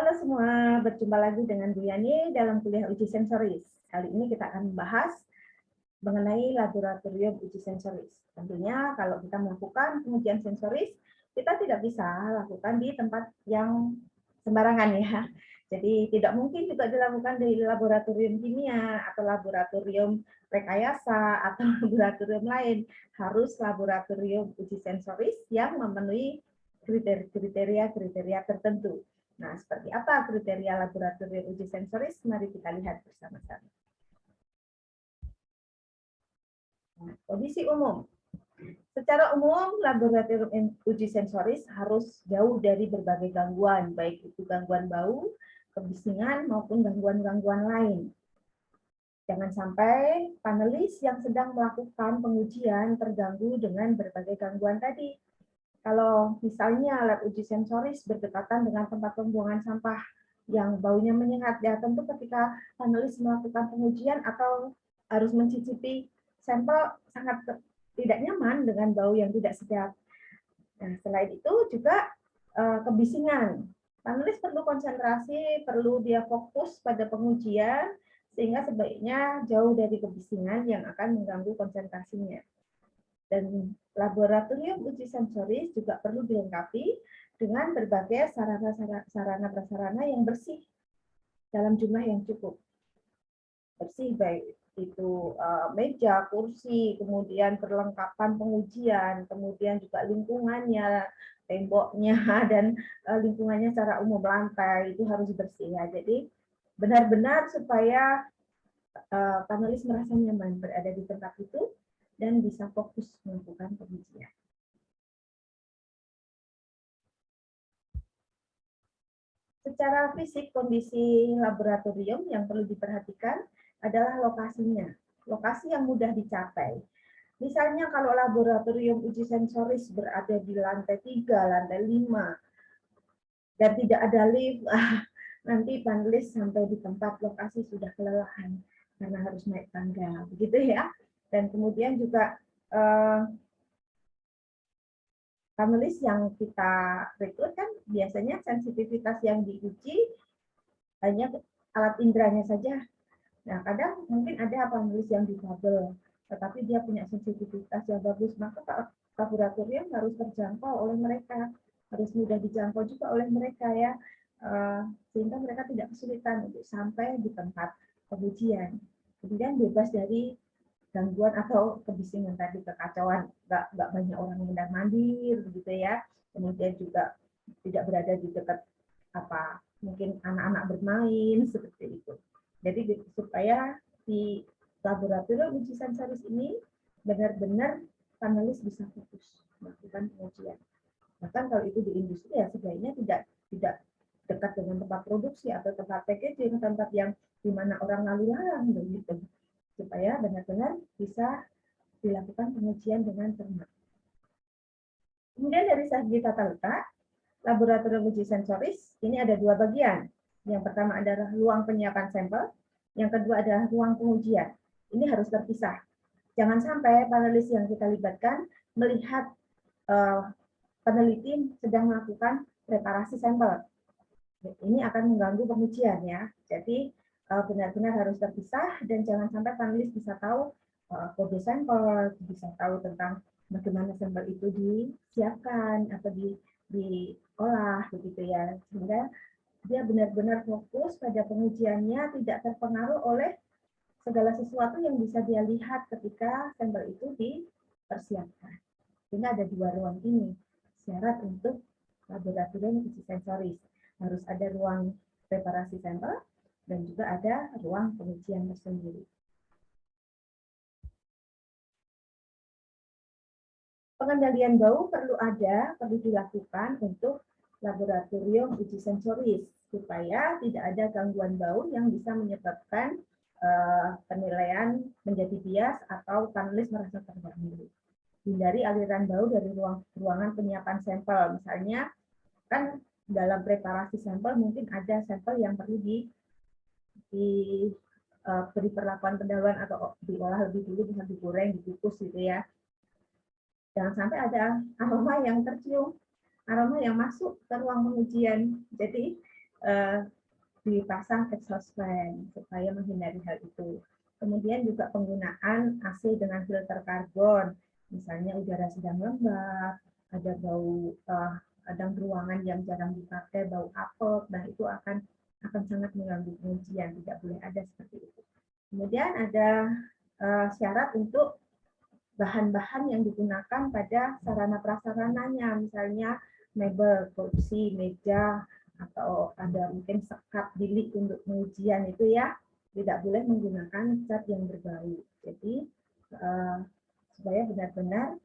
Halo semua, berjumpa lagi dengan Bu Yani dalam kuliah uji sensoris. Kali ini kita akan membahas mengenai laboratorium uji sensoris. Tentunya kalau kita melakukan pengujian sensoris, kita tidak bisa lakukan di tempat yang sembarangan ya. Jadi tidak mungkin juga dilakukan di laboratorium kimia atau laboratorium rekayasa atau laboratorium lain. Harus laboratorium uji sensoris yang memenuhi kriteria tertentu. Nah, seperti apa kriteria laboratorium uji sensoris? Mari kita lihat bersama-sama. Nah, kondisi umum. Secara umum, laboratorium uji sensoris harus jauh dari berbagai gangguan, baik itu gangguan bau, kebisingan, maupun gangguan-gangguan lain. Jangan sampai panelis yang sedang melakukan pengujian terganggu dengan berbagai gangguan tadi. Kalau misalnya lab uji sensoris berdekatan dengan tempat pembuangan sampah yang baunya menyengat, ya tentu ketika panelis melakukan pengujian atau harus mencicipi sampel sangat tidak nyaman dengan bau yang tidak sedap. Nah, selain itu juga kebisingan. Panelis perlu konsentrasi, perlu dia fokus pada pengujian, sehingga sebaiknya jauh dari kebisingan yang akan mengganggu konsentrasinya. Dan laboratorium uji sensoris juga perlu dilengkapi dengan berbagai sarana-prasarana yang bersih dalam jumlah yang cukup. Bersih baik itu meja, kursi, kemudian perlengkapan pengujian, kemudian juga lingkungannya, temboknya, dan lingkungannya secara umum lantai itu harus bersih ya. Jadi benar-benar supaya panelis merasa nyaman berada di tempat itu dan bisa fokus melakukan pengujian. Secara fisik, kondisi laboratorium yang perlu diperhatikan adalah lokasinya. Lokasi yang mudah dicapai. Misalnya kalau laboratorium uji sensoris berada di lantai 3, lantai 5, dan tidak ada lift, nanti panelis sampai di tempat lokasi sudah kelelahan karena harus naik tangga, begitu ya. Dan kemudian juga panelis yang kita rekrut kan biasanya sensitivitas yang diuji hanya alat inderanya saja. Nah, kadang mungkin ada panelis yang difabel, tetapi dia punya sensitivitas yang bagus, maka laboratorium harus terjangkau oleh mereka, harus mudah dijangkau juga oleh mereka ya, sehingga mereka tidak kesulitan untuk sampai di tempat pengujian. Kemudian bebas dari gangguan atau kebisingan tadi, kekacauan, nggak banyak orang yang sedang mandir begitu ya, kemudian juga tidak berada di dekat apa mungkin anak-anak bermain seperti itu. Jadi supaya di laboratorium uji sensoris ini benar-benar panelis bisa fokus melakukan pengujian. Bahkan kalau itu di industri ya sebaiknya tidak dekat dengan tempat produksi atau tempat packaging, tempat yang di mana orang lalu lalang begitu, supaya benar-benar bisa dilakukan pengujian dengan cermat. Kemudian dari segi tata letak, laboratorium uji sensoris ini ada dua bagian. Yang pertama adalah ruang penyiapan sampel, yang kedua adalah ruang pengujian. Ini harus terpisah. Jangan sampai panelis yang kita libatkan melihat peneliti sedang melakukan preparasi sampel. Ini akan mengganggu pengujian ya. Jadi benar-benar harus terpisah dan jangan sampai panelis bisa tahu kode sampel, bisa tahu tentang bagaimana sampel itu disiapkan atau diolah begitu ya, sehingga dia benar-benar fokus pada pengujiannya, tidak terpengaruh oleh segala sesuatu yang bisa dia lihat ketika sampel itu dipersiapkan. Sehingga ada dua ruang ini syarat untuk laboratorium uji sensoris. Harus ada ruang preparasi sampel dan juga ada ruang pengujian tersendiri. Pengendalian bau perlu dilakukan untuk laboratorium uji sensoris supaya tidak ada gangguan bau yang bisa menyebabkan penilaian menjadi bias atau panelis merasa terganggu. Hindari aliran bau dari ruangan penyiapan sampel. Misalnya kan dalam preparasi sampel mungkin ada sampel yang perlu beri perlakuan pendahuluan atau diolah lebih dulu, bisa digoreng, dikukus gitu ya. Jangan sampai ada aroma yang tercium, aroma yang masuk ke ruang pengujian. Jadi dipasang exhaust fan supaya menghindari hal itu. Kemudian juga penggunaan AC dengan filter karbon, misalnya udara sedang lembab, ada bau kadang ruangan yang jarang dipakai, bau apek, nah itu akan sangat mengganggu pengujian, tidak boleh ada seperti itu. Kemudian ada syarat untuk bahan-bahan yang digunakan pada sarana prasarananya, misalnya mebel, kursi, meja, atau ada mungkin sekat bilik untuk pengujian itu ya, tidak boleh menggunakan cat yang berbau. Jadi supaya benar-benar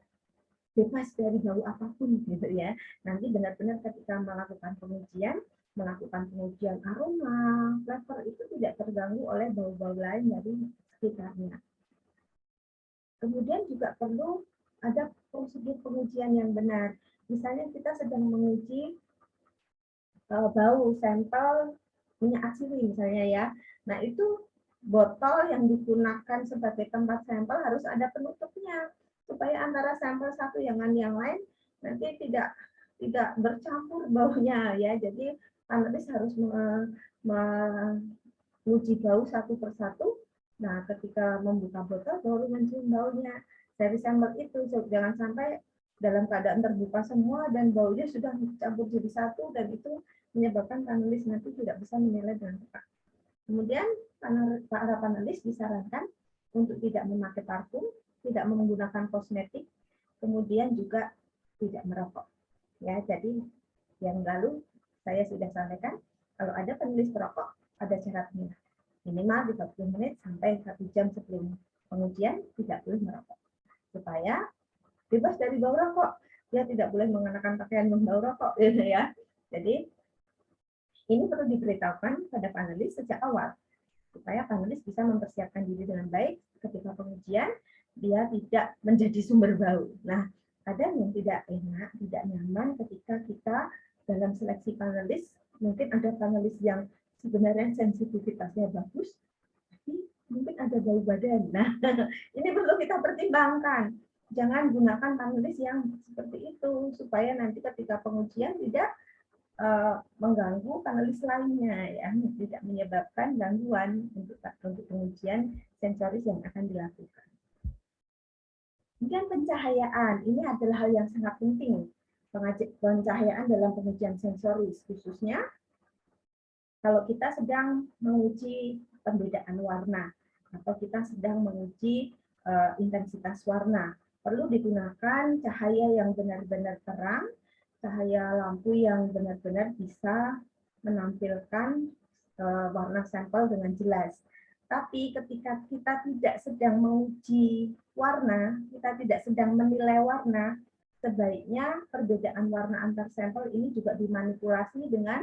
bebas dari bau apapun gitu ya. Nanti benar-benar ketika melakukan pengujian aroma, flavor itu tidak terganggu oleh bau-bau lain dari sekitarnya. Kemudian juga perlu ada prosedur pengujian yang benar. Misalnya kita sedang menguji bau sampel minyak atsiri misalnya ya. Nah itu botol yang digunakan sebagai tempat sampel harus ada penutupnya supaya antara sampel satu dengan yang lain nanti tidak bercampur baunya ya. Jadi panelis harus menguji bau satu persatu. Nah, ketika membuka botol baru mencium baunya dari sampel itu. Jangan sampai dalam keadaan terbuka semua dan baunya sudah campur jadi satu dan itu menyebabkan panelis nanti tidak bisa menilai dengan tepat. Kemudian para panelis disarankan untuk tidak memakai parfum, tidak menggunakan kosmetik, kemudian juga tidak merokok. Ya, jadi yang lalu saya sudah sampaikan kalau ada panelis perokok ada syaratnya minimal 30 menit sampai 1 jam sebelum pengujian tidak boleh merokok supaya bebas dari bau rokok. Dia tidak boleh mengenakan pakaian berbau rokok ya. Jadi ini perlu diberitahukan pada panelis sejak awal supaya panelis bisa mempersiapkan diri dengan baik ketika pengujian, dia tidak menjadi sumber bau. Nah, ada yang tidak enak, tidak nyaman ketika kita dalam seleksi panelis, mungkin ada panelis yang sebenarnya sensitivitasnya bagus, tapi mungkin ada bau badan. Nah, ini perlu kita pertimbangkan. Jangan gunakan panelis yang seperti itu, supaya nanti ketika pengujian tidak mengganggu panelis lainnya, ya, tidak menyebabkan gangguan untuk pengujian sensoris yang akan dilakukan. Kemudian pencahayaan, ini adalah hal yang sangat penting. Pencahayaan dalam pengujian sensoris, khususnya kalau kita sedang menguji perbedaan warna atau kita sedang menguji intensitas warna, perlu digunakan cahaya yang benar-benar terang, cahaya lampu yang benar-benar bisa menampilkan warna sampel dengan jelas. Tapi ketika kita tidak sedang menguji warna, kita tidak sedang menilai warna, sebaiknya perbedaan warna antar sampel ini juga dimanipulasi dengan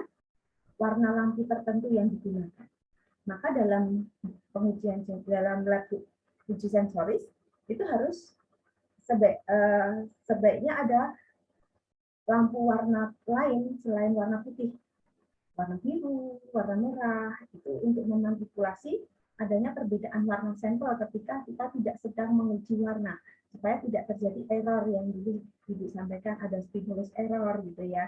warna lampu tertentu yang digunakan. Maka dalam pengujian dalam lab uji sensoris itu harus sebaiknya ada lampu warna lain selain warna putih, warna biru, warna merah, itu untuk memanipulasi adanya perbedaan warna sampel ketika kita tidak sedang menguji warna, supaya tidak terjadi error yang dulu disampaikan ada stimulus error gitu ya,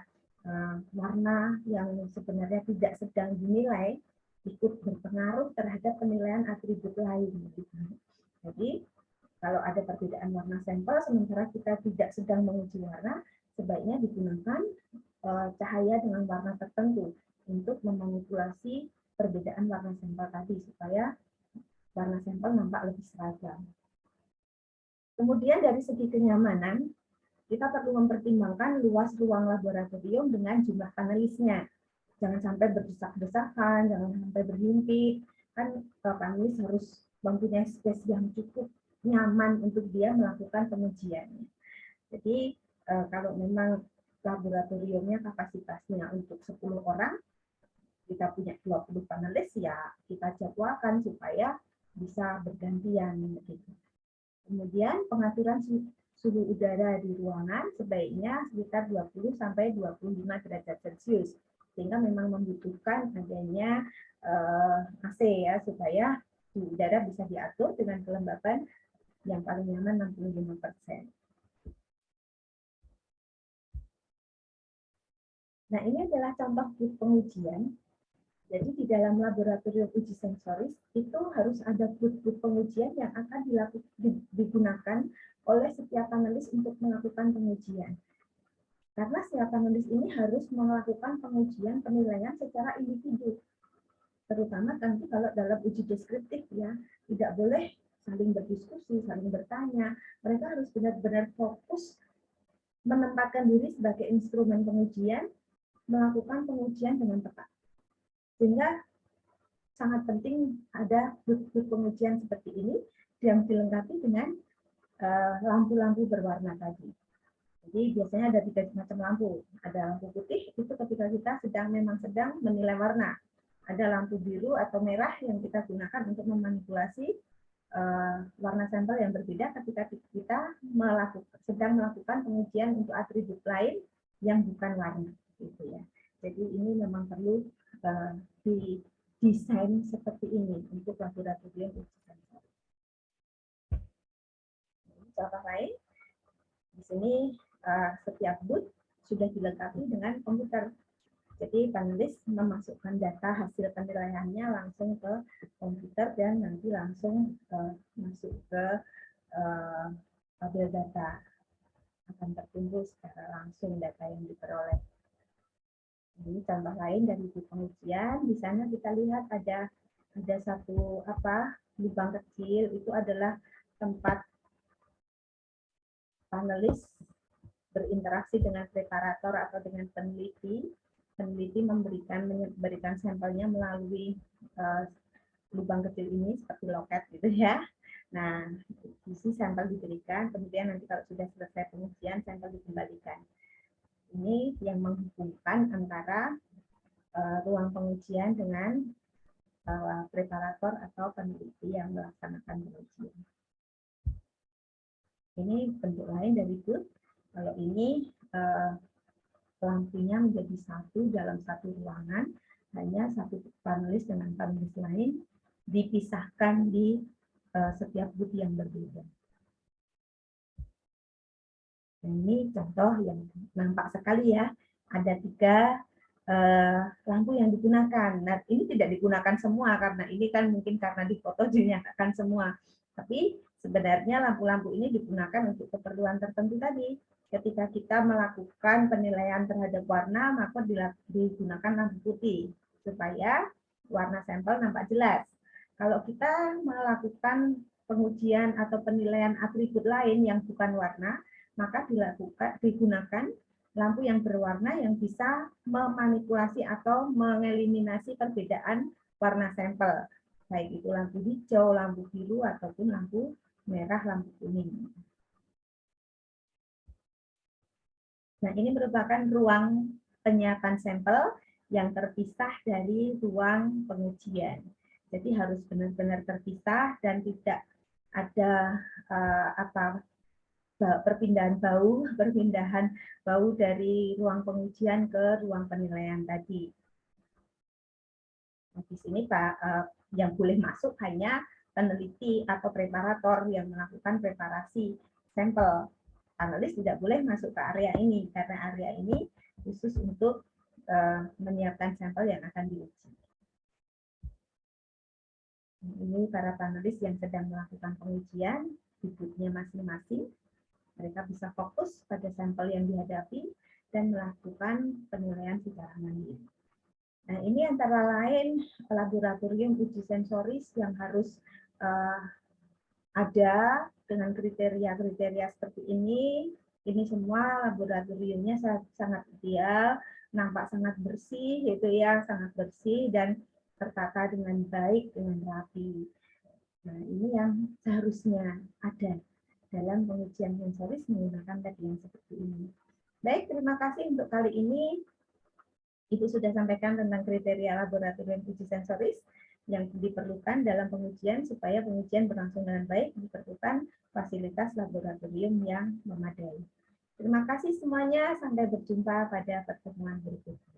warna yang sebenarnya tidak sedang dinilai ikut berpengaruh terhadap penilaian atribut lain. Jadi kalau ada perbedaan warna sampel sementara kita tidak sedang menguji warna, sebaiknya digunakan cahaya dengan warna tertentu untuk memanipulasi perbedaan warna sampel tadi supaya warna sampel nampak lebih seragam. Kemudian dari segi kenyamanan, kita perlu mempertimbangkan luas ruang laboratorium dengan jumlah panelisnya. Jangan sampai berdesak-desakan, jangan sampai berhimpit. Kan panelis harus mempunyai space yang cukup nyaman untuk dia melakukan pengujiannya. Jadi kalau memang laboratoriumnya kapasitasnya untuk 10 orang, kita punya 20 panelis, ya kita jadwalkan supaya bisa bergantian. Kemudian pengaturan suhu udara di ruangan sebaiknya sekitar 20 sampai 25 derajat Celcius, sehingga memang membutuhkan adanya AC ya supaya suhu udara bisa diatur dengan kelembapan yang paling nyaman 65%. Nah, ini adalah contoh pengujian Jadi di dalam laboratorium uji sensoris itu harus ada booth pengujian yang akan digunakan oleh setiap panelis untuk melakukan pengujian. Karena setiap panelis ini harus melakukan pengujian penilaian secara individu. Terutama tentu kalau dalam uji deskriptif ya, tidak boleh saling berdiskusi, saling bertanya. Mereka harus benar-benar fokus menempatkan diri sebagai instrumen pengujian, melakukan pengujian dengan tepat. Sehingga sangat penting ada booth pengujian seperti ini yang dilengkapi dengan lampu-lampu berwarna tadi. Jadi biasanya ada 3 macam lampu. Ada lampu putih, itu ketika kita memang sedang menilai warna. Ada lampu biru atau merah yang kita gunakan untuk memanipulasi warna sampel yang berbeda ketika kita sedang melakukan pengujian untuk atribut lain yang bukan warna. Gitu ya. Jadi ini memang perlu didesain seperti ini untuk laboratorium uji sensoris. Contoh lain, di sini setiap booth sudah dilengkapi dengan komputer. Jadi panelis memasukkan data hasil penilaiannya langsung ke komputer dan nanti langsung masuk ke tabel data. Akan terkumpul secara langsung data yang diperoleh. Ini contoh lain dari pengujian. Di sana kita lihat ada satu lubang kecil, itu adalah tempat panelis berinteraksi dengan preparator atau dengan peneliti. Peneliti memberikan sampelnya melalui lubang kecil ini seperti loket gitu ya. Nah, isi sampel diberikan, kemudian nanti kalau sudah selesai pengujian, sampel dikembalikan. Ini yang menghubungkan antara ruang pengujian dengan preparator atau peneliti yang melaksanakan pengujian. Ini bentuk lain dari booth. Kalau ini lampunya menjadi satu dalam satu ruangan, hanya satu panelis dengan panelis lain dipisahkan di setiap booth yang berbeda. Ini contoh yang nampak sekali ya, ada 3 lampu yang digunakan. Nah, ini tidak digunakan semua karena ini kan mungkin karena di foto dinyatakan semua. Tapi sebenarnya lampu-lampu ini digunakan untuk keperluan tertentu tadi. Ketika kita melakukan penilaian terhadap warna, maka digunakan lampu putih supaya warna sampel nampak jelas. Kalau kita melakukan pengujian atau penilaian atribut lain yang bukan warna, maka digunakan lampu yang berwarna yang bisa memanipulasi atau mengeliminasi perbedaan warna sampel, baik itu lampu hijau, lampu biru, ataupun lampu merah, lampu kuning. Nah, ini merupakan ruang penyiapan sampel yang terpisah dari ruang pengujian. Jadi harus benar-benar terpisah dan tidak ada perpindahan bau dari ruang pengujian ke ruang penilaian tadi. Nah, di sini yang boleh masuk hanya peneliti atau preparator yang melakukan preparasi sampel. Panelis tidak boleh masuk ke area ini karena area ini khusus untuk menyiapkan sampel yang akan diuji. Ini para panelis yang sedang melakukan pengujian di booth-nya masing-masing. Mereka bisa fokus pada sampel yang dihadapi dan melakukan penilaian secara mandiri. Nah, ini antara lain laboratorium uji sensoris yang harus ada dengan kriteria-kriteria seperti ini. Ini semua laboratoriumnya sangat ideal, nampak sangat bersih, gitu ya, sangat bersih dan tertata dengan baik, dengan rapi. Nah, ini yang seharusnya ada dalam pengujian sensoris menggunakan lab yang seperti ini. Baik, terima kasih untuk kali ini. Ibu sudah sampaikan tentang kriteria laboratorium uji sensoris yang diperlukan dalam pengujian supaya pengujian berlangsung dengan baik, diperlukan fasilitas laboratorium yang memadai. Terima kasih semuanya, sampai berjumpa pada pertemuan berikutnya.